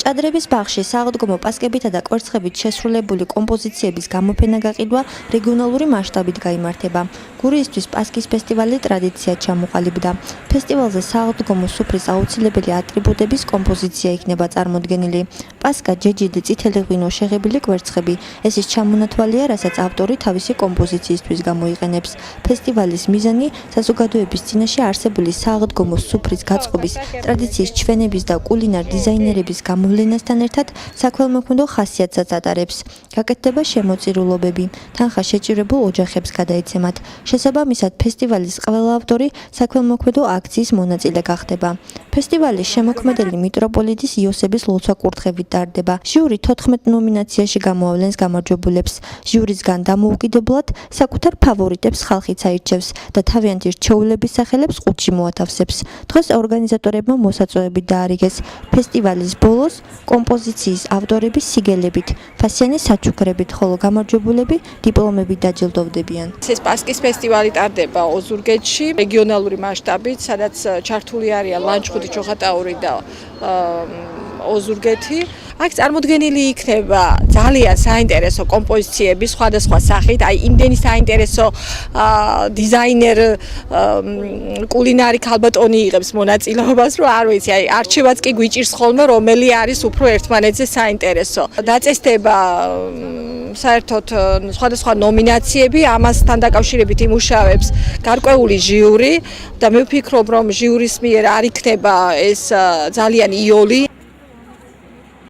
ჭადრების ბაღში საღდგომო პასკებითა და კვერცხებით შესრულებული კომპოზიციების გამოფენა გაყიდვა რეგიონალური მასშტაბით გაიმართება. გურიისთვის პასკის ფესტივალი ტრადიციად ჩამოყალიბდა. ფესტივალზე საღდგომო სუფრის აუცილებელი ატრიბუტების კომპოზიცია იქნება წარმოდგენილი. პასკა, ჯეჯილი, წითელი ღვინო, შეღებილი კვერცხები. ეს ის ჩამონათვალია, რასაც ავტორი თავისი კომპოზიციისთვის გამოიყენებს. ფესტივალის მიზანი საზოგადოების წინაშე არსებული საღდგომო სუფრის გაწყობის, ტრადიციის ჩვენების და კულინარ დიზაინერების გამოვლენასთან ერთად საქველმოქმედო ხასიათსაც ატარებს. გაკეთდება შემოწირულობები, თანხა შეჭირებულ ოჯახებს გადაეცემათ. შესაბამისად, ფესტივალის ყველა ავტორი საქველმოქმედო აქციის მონაწილე გახდება. ფესტივალი შემოქმედელი მიტროპოლიტის იოსების ლოცვა-კურთხევით ტარდება. ჟიური 14 ნომინაციაში გამოავლენს გამარჯვებულებს. ჟიურისგან დამოუკიდებლად საკუთარ ფავორიტებს ხალხიც აირჩევს და თავიანთი რჩეულების სახელებს ყუთში მოათავსებს. დღეს ორგანიზატორებმა მოსაწვევები დაარიგეს. ფესტივალის ბოლოს კომპოზიციის ავტორების სიგელებით, ფასიანი საჩუქრებით, ხოლო გამარჯვებულები დიპლომებით დაჯილდოვდებიან. ეს პასკის ფესტივალი ტარდება ოზურგეთში, რეგიონალური მასშტაბით, სადაც ჩართული არიან ლანჩხუთი, ჩოხატაური და ოზურგეთი. აქ წარმოდგენილი იქნება ძალიან საინტერესო კომპოზიციები სხვადასხვა სახით, იმდენი საინტერესო დიზაინერ კულინარი ქალბატონი იღებს მონაწილეობას, რომ არ ვიცი, არჩევაც კი გვიჭირს ხოლმე, რომელი არის უფრო ერთმანეთზე საინტერესო. დაწესდება საერთოდ სხვადასხვა ნომინაციები, ამასთან დაკავშირებით იმუშავებს გარკვეული ჟიური და მე ვფიქრობ, რომ ჟიურის მიერ არ იქნება ეს ძალიან იოლი.